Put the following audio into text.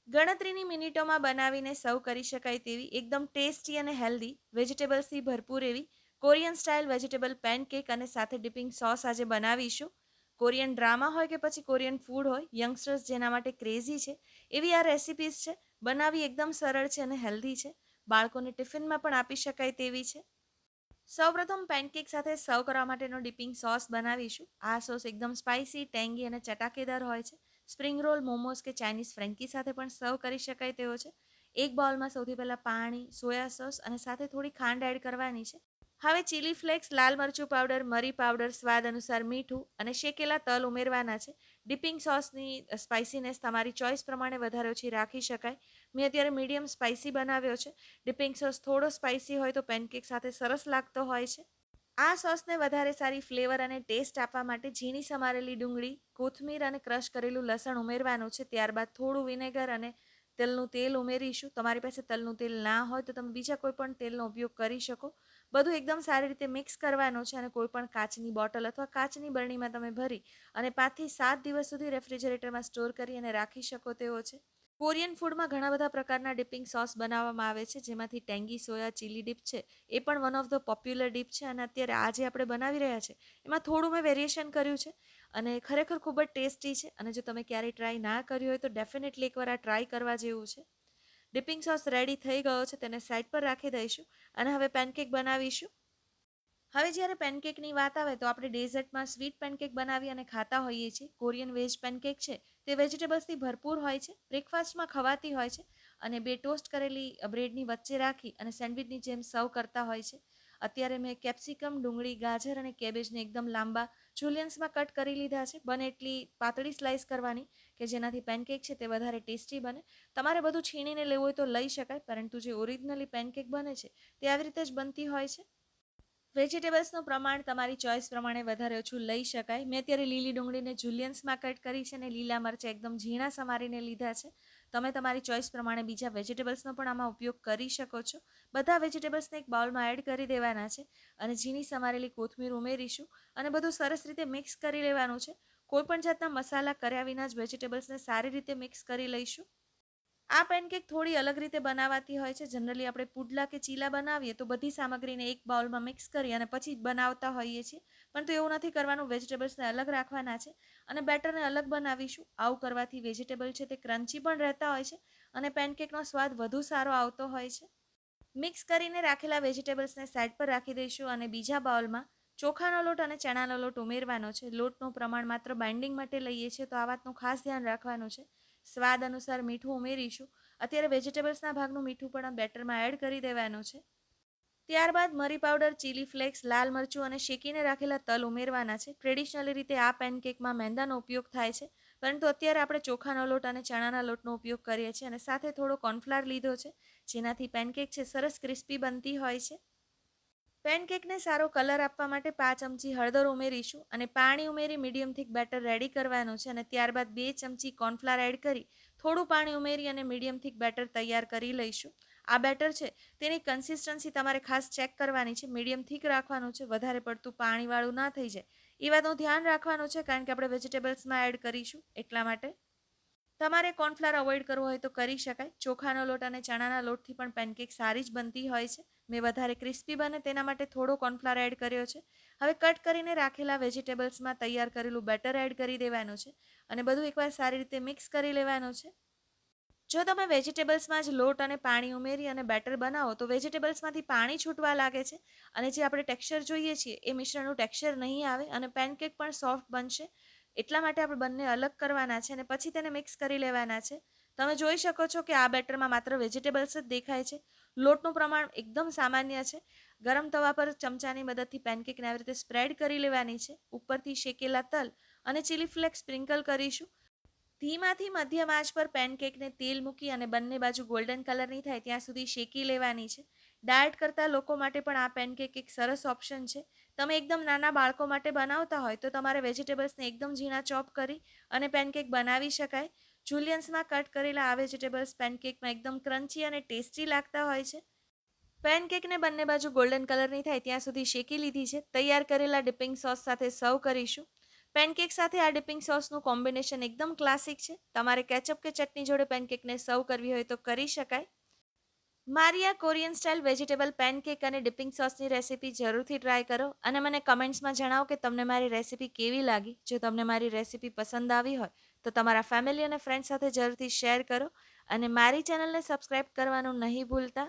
ગણતરીની મિનિટોમાં બનાવીને સર્વ કરી શકાય તેવી એકદમ ટેસ્ટી અને હેલ્ધી વેજીટેબલ્સથી ભરપૂર એવી કોરિયન સ્ટાઇલ વેજીટેબલ પેનકેક અને સાથે ડિપિંગ સોસ આજે બનાવીશું. કોરિયન ડ્રામા હોય કે પછી કોરિયન ફૂડ હોય, યંગસ્ટર્સ જેના માટે ક્રેઝી છે એવી આ રેસિપીઝ છે. બનાવી એકદમ સરળ છે અને હેલ્ધી છે. બાળકોને ટિફિનમાં પણ આપી શકાય તેવી છે. સૌપ્રથમ પેનકેક સાથે સર્વ કરવા માટેનો ડિપિંગ સોસ બનાવીશું. આ સોસ એકદમ સ્પાઇસી, ટેંગી અને ચટાકેદાર હોય છે. સ્પ્રિંગ રોલ, મોમોઝ કે ચાઇનીઝ ફ્રેન્કી સાથે પણ સર્વ કરી શકાય તેવો છે. એક બાઉલમાં સૌથી પહેલાં પાણી, સોયા સોસ અને સાથે થોડી ખાંડ એડ કરવાની છે. હવે ચીલી ફ્લેક્સ, લાલ મરચું પાવડર, મરી પાવડર, સ્વાદ અનુસાર મીઠું અને શેકેલા તલ ઉમેરવાના છે. ડિપિંગ સોસની સ્પાઇસીનેસ તમારી ચોઇસ પ્રમાણે વધારે ઓછી રાખી શકાય. મેં અત્યારે મીડિયમ સ્પાઇસી બનાવ્યો છે. ડિપિંગ સોસ થોડો સ્પાઇસી હોય તો પેનકેક સાથે સરસ લાગતો હોય છે. આ સોસને વધારે સારી ફ્લેવર અને ટેસ્ટ આપવા માટે ઝીણી સમારેલી ડુંગળી, કોથમીર અને ક્રશ કરેલું લસણ ઉમેરવાનું છે. ત્યારબાદ થોડું વિનેગર અને તલનું તેલ ઉમેરીશું. તમારી પાસે તલનું તેલ ના હોય તો તમે બીજા કોઈ પણ તેલનો ઉપયોગ કરી શકો. બધું એકદમ સારી રીતે મિક્સ કરવાનું છે અને કોઈ પણ કાચની બોટલ અથવા કાચની બરણીમાં તમે ભરી અને 5 થી 7 દિવસ સુધી રેફ્રિજરેટરમાં સ્ટોર કરી અને રાખી શકો તેવો છે. કોરિયન ફૂડમાં ઘણા બધા પ્રકારના ડિપિંગ સોસ બનાવવામાં આવે છે, જેમાંથી ટેંગી સોયા ચીલી ડીપ છે એ પણ one of the popular deep છે. અને અત્યારે આજે આપણે બનાવી રહ્યા છે એમાં થોડું મેં વેરિએશન કર્યું છે અને ખરેખર ખૂબ જ ટેસ્ટી છે. અને જો તમે ક્યારેય ટ્રાય ના કર્યું હોય તો ડેફિનેટલી એકવાર આ ટ્રાય કરવા જેવું છે. ડિપિંગ સોસ રેડી થઈ ગયો છે, તેને સાઈડ પર રાખી દઈશું અને હવે પેનકેક બનાવીશું. હવે જ્યારે પેનકેકની વાત આવે તો આપણે ડેઝર્ટમાં સ્વીટ પેનકેક બનાવી અને ખાતા હોઈએ છીએ. કોરિયન વેજ પેનકેક છે તે વેજીટેબલ્સથી ભરપૂર હોય છે, બ્રેકફાસ્ટમાં ખવાતી હોય છે અને બે ટોસ્ટ કરેલી બ્રેડની વચ્ચે રાખી અને સેન્ડવિચની જેમ સર્વ કરતા હોય છે. અત્યારે મેં કેપ્સિકમ, ડુંગળી, ગાજર અને કેબેજને એકદમ લાંબા જુલિયન્સમાં કટ કરી લીધા છે. બને એટલી પાતળી સ્લાઇસ કરવાની કે જેનાથી પેનકેક છે તે વધારે ટેસ્ટી બને. તમારે બધું છીણીને લેવું હોય તો લઈ શકાય, પરંતુ જે ઓરિજિનલી પેનકેક બને છે તે આવી રીતે જ બનતી હોય છે. વેજીટેબલ્સનું પ્રમાણ તમારી ચોઇસ પ્રમાણે વધારે ઓછું લઈ શકાય. મેં અત્યારે લીલી ડુંગળીને જુલિયન્સમાં કટ કરી છે અને લીલા મરચાં એકદમ ઝીણા સમારીને લીધા છે. તમે તમારી ચોઇસ પ્રમાણે બીજા વેજીટેબલ્સનો પણ આમાં ઉપયોગ કરી શકો છો. બધા વેજીટેબલ્સને એક બાઉલમાં એડ કરી દેવાના છે અને ઝીણી સમારેલી કોથમીર ઉમેરીશું અને બધું સરસ રીતે મિક્સ કરી લેવાનું છે. કોઈપણ જાતના મસાલા કર્યા વિના જ વેજીટેબલ્સને સારી રીતે મિક્સ કરી લઈશું. આ પેનકેક થોડી અલગ રીતે બનાવાતી હોય છે. જનરલી આપણે પુડલા કે ચીલા બનાવીએ તો બધી સામગ્રીને એક બાઉલમાં મિક્સ કરી અને પછી બનાવતા હોઈએ છીએ, પરંતુ એવું નથી કરવાનું. વેજીટેબલ્સને અલગ રાખવાના છે અને બેટરને અલગ બનાવીશું. આવું કરવાથી વેજીટેબલ છે તે ક્રન્ચી પણ રહેતા હોય છે અને પેનકેકનો સ્વાદ વધુ સારો આવતો હોય છે. મિક્સ કરીને રાખેલા વેજીટેબલ્સને સાઈડ પર રાખી દઈશું અને બીજા બાઉલમાં ચોખાનો લોટ અને ચણાનો લોટ ઉમેરવાનો છે. લોટનું પ્રમાણ માત્ર બાઇન્ડિંગ માટે લઈએ છીએ, તો આ વાતનું ખાસ ધ્યાન રાખવાનું છે. સ્વાદ અનુસાર મીઠું ઉમેરીશું. અત્યારે વેજીટેબલ્સના ભાગનું મીઠું પણ બેટરમાં એડ કરી દેવાનું છે. ત્યારબાદ મરી પાવડર, ચીલી ફ્લેક્સ, લાલ મરચું અને શેકીને રાખેલા તલ ઉમેરવાના છે. ટ્રેડિશનલી રીતે આ પેનકેકમાં મેંદાનો ઉપયોગ થાય છે, પરંતુ અત્યારે આપણે ચોખાનો લોટ અને ચણાના લોટનો ઉપયોગ કરીએ છીએ અને સાથે થોડો કોર્નફ્લાવર લીધો છે, જેનાથી પેનકેક છે સરસ ક્રિસ્પી બનતી હોય છે. પેનકેકને સારો કલર આપવા માટે 5 ચમચી હળદર ઉમેરીશું અને પાણી ઉમેરી મીડિયમ થીક બેટર રેડી કરવાનું છે. અને ત્યારબાદ 2 ચમચી કોર્નફ્લાવર એડ કરી થોડું પાણી ઉમેરી અને મીડિયમ થીક બેટર તૈયાર કરી લઈશું. આ બેટર છે તેની કન્સિસ્ટન્સી તમારે ખાસ ચેક કરવાની છે. મીડિયમ થીક રાખવાનું છે, વધારે પડતું પાણીવાળું ના થઈ જાય એ વાતનું ધ્યાન રાખવાનું છે, કારણ કે આપણે વેજીટેબલ્સમાં એડ કરીશું એટલા માટે. તમારે કોર્નફ્લાવર અવોઇડ કરવો હોય તો કરી શકાય. ચોખાનો લોટ અને ચણાના લોટથી પણ પેનકેક સારી જ બનતી હોય છે. મેં વધારે ક્રિસ્પી બને તેના માટે થોડો કોર્નફ્લાવર એડ કર્યો છે. હવે કટ કરીને રાખેલા વેજીટેબલ્સમાં તૈયાર કરેલું બેટર એડ કરી દેવાનું છે અને બધું એકવાર સારી રીતે મિક્સ કરી લેવાનું છે. જો તમે વેજીટેબલ્સમાં જ લોટ અને પાણી ઉમેરી અને બેટર બનાવો તો વેજીટેબલ્સમાંથી પાણી છૂટવા લાગે છે અને જે આપણે ટેક્સચર જોઈએ છીએ એ મિશ્રણનું ટેક્સચર નહીં આવે અને પેનકેક પણ સોફ્ટ બનશે. એટલા માટે આપણે બંને અલગ કરવાના છે અને પછી તેને મિક્સ કરી લેવાના છે. તમે જોઈ શકો છો કે આ બેટરમાં માત્ર વેજીટેબલ્સ જ દેખાય છે. લોટનું પ્રમાણ એકદમ સામાન્ય છે. ગરમ તવા પર ચમચાની મદદથી પેનકેકને આવી રીતે સ્પ્રેડ કરી લેવાની છે. ઉપરથી શેકેલા તલ અને ચીલી ફ્લેક્સ સ્પ્રિંકલ કરીશું. ધીમાથી મધ્યમ આંચ પર પેનકેકને તેલ મૂકી અને બંને બાજુ ગોલ્ડન કલરની થાય ત્યાં સુધી શેકી લેવાની છે. ડાયટ કરતા લોકો માટે પણ આ પેનકેક એક સરસ ઓપ્શન છે. તમે એકદમ નાના બાળકો માટે બનાવતા હોય તો તમારે વેજીટેબલ્સને એકદમ ઝીણા ચોપ કરી અને પેનકેક બનાવી શકાય. જુલિયન્સમાં કટ કરેલા આ વેજીટેબલ્સ પેનકેકમાં એકદમ ક્રન્ચી અને ટેસ્ટી લાગતા હોય છે. પેનકેકને બંને બાજુ ગોલ્ડન કલરની થાય ત્યાં સુધી શેકી લીધી છે. તૈયાર કરેલા ડિપિંગ સોસ સાથે સર્વ કરીશું. પેનકેક સાથે આ ડિપિંગ સોસનું કોમ્બિનેશન એકદમ ક્લાસિક છે. તમારે કેચઅપ કે ચટણી જોડે પેનકેકને સર્વ કરવી હોય તો કરી શકાય. મારી આ કોરિયન સ્ટાઇલ વેજીટેબલ પેનકેક અને ડિપિંગ સોસની રેસીપી જરૂરથી ટ્રાય કરો અને મને કમેન્ટ્સમાં જણાવો કે તમને મારી રેસીપી કેવી લાગી. જો તમને મારી રેસીપી પસંદ આવી હોય તો તમારા ફેમિલી અને ફ્રેન્ડ સાથે જરૂરથી શેર કરો અને મારી ચેનલને સબસ્ક્રાઇબ કરવાનું નહીં ભૂલતા.